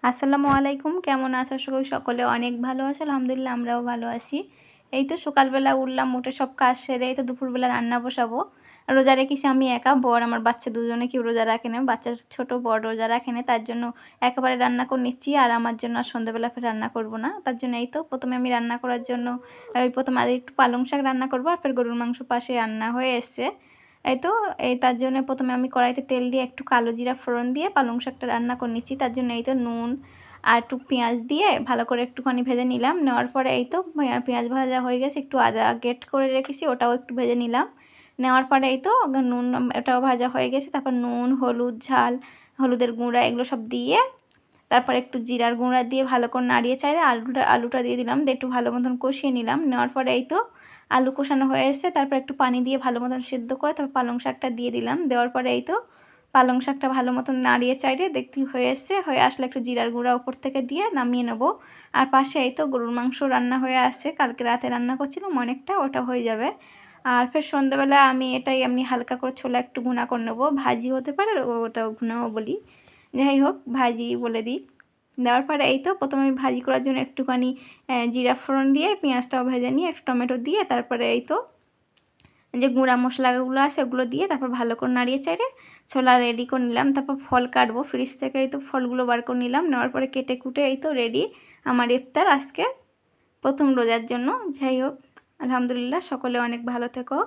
আসসালামু আলাইকুম, কেমন আছো সকলে? অনেক ভালো আছো? আলহামদুলিল্লাহ, আমরাও ভালো আছি। এই তো সকালবেলা উঠলাম, উঠে সব কাজ সেরে এই তো দুপুরবেলা রান্না বসাবো। রোজা রেখেছি আমি একা, বর আমার বাচ্চা দুজনে কেউ রোজা রাখে না, বাচ্চা ছোট বড় রোজা রাখে না, তার জন্য একেবারে রান্না করে নিচ্ছি। আর আমার জন্য আর সন্ধ্যাবেলা ফের রান্না করব না, তার জন্য এই তো প্রথমে আমি রান্না করার জন্য প্রথমে আর একটু পালং শাক রান্না করবো, আর ফের গরুর মাংস পাশে রান্না হয়ে এসছে। এই তো তার জন্য প্রথমে আমি কড়াইতে তেল দিয়ে একটু কালো জিরা ফোড়ন দিয়ে পালং শাকটা রান্না করে নিচ্ছি। তার জন্য এই তো নুন আর একটু পেঁয়াজ দিয়ে ভালো করে একটুখানি ভেজে নিলাম। নেওয়ার পরে এই তো পেঁয়াজ ভাজা হয়ে গেছে, একটু আদা গ্রেট করে রেখেছি, ওটাও একটু ভেজে নিলাম। নেওয়ার পরে এই তো নুন, ওটাও ভাজা হয়ে গেছে। তারপর নুন, হলুদ, ঝাল, হলুদের গুঁড়া এগুলো সব দিয়ে তারপর একটু জিরার গুঁড়া দিয়ে ভালো করে নাড়িয়ে চাড়িয়ে আলুটা দিয়ে দিলাম, দিয়ে একটু ভালো মতন কষিয়ে নিলাম। নেওয়ার পরে এই তো আলু কষানো হয়ে এসেছে, তারপর একটু পানি দিয়ে ভালো মতন সেদ্ধ করে তারপর পালং শাকটা দিয়ে দিলাম। দেওয়ার পরে এই তো পালং শাকটা ভালো মতন নাড়িয়ে চাড়িয়ে দেখতে হয়ে এসছে, হয়ে আসলে একটু জিরার গুঁড়া ওপর থেকে দিয়ে নামিয়ে নেব। আর পাশে এই তো গরুর মাংস রান্না হয়ে আসছে, কালকে রাতে রান্না করছিলাম অনেকটা, ওটা হয়ে যাবে। আর ফের সন্ধ্যাবেলা আমি এটাই হালকা করে ছোলা একটু ভুনা করে নেবো, ভাজি হতে পারে, ওটাও ভুনাও বলি, যাই হোক ভাজি বলে দিই। দেওয়ার পরে এই তো প্রথমে আমি ভাজি করার জন্য একটুখানি জিরা ফোড়ন দিয়ে পেঁয়াজটাও ভেজে নিয়ে একটু টমেটো দিয়ে তারপরে এই তো যে গুঁড়া মশলাগুলো আছে ওগুলো দিয়ে তারপর ভালো করে নাড়িয়ে চাড়িয়ে ছোলা রেডি করে নিলাম। তারপর ফল কাটবো, ফ্রিজ থেকে এই তো ফলগুলো বার করে নিলাম। নেওয়ার পরে কেটে কুটে এই তো রেডি আমার ইফতার আজকে প্রথম রোজার জন্য। যাই হোক, আলহামদুলিল্লাহ, সকলে অনেক ভালো থেকো।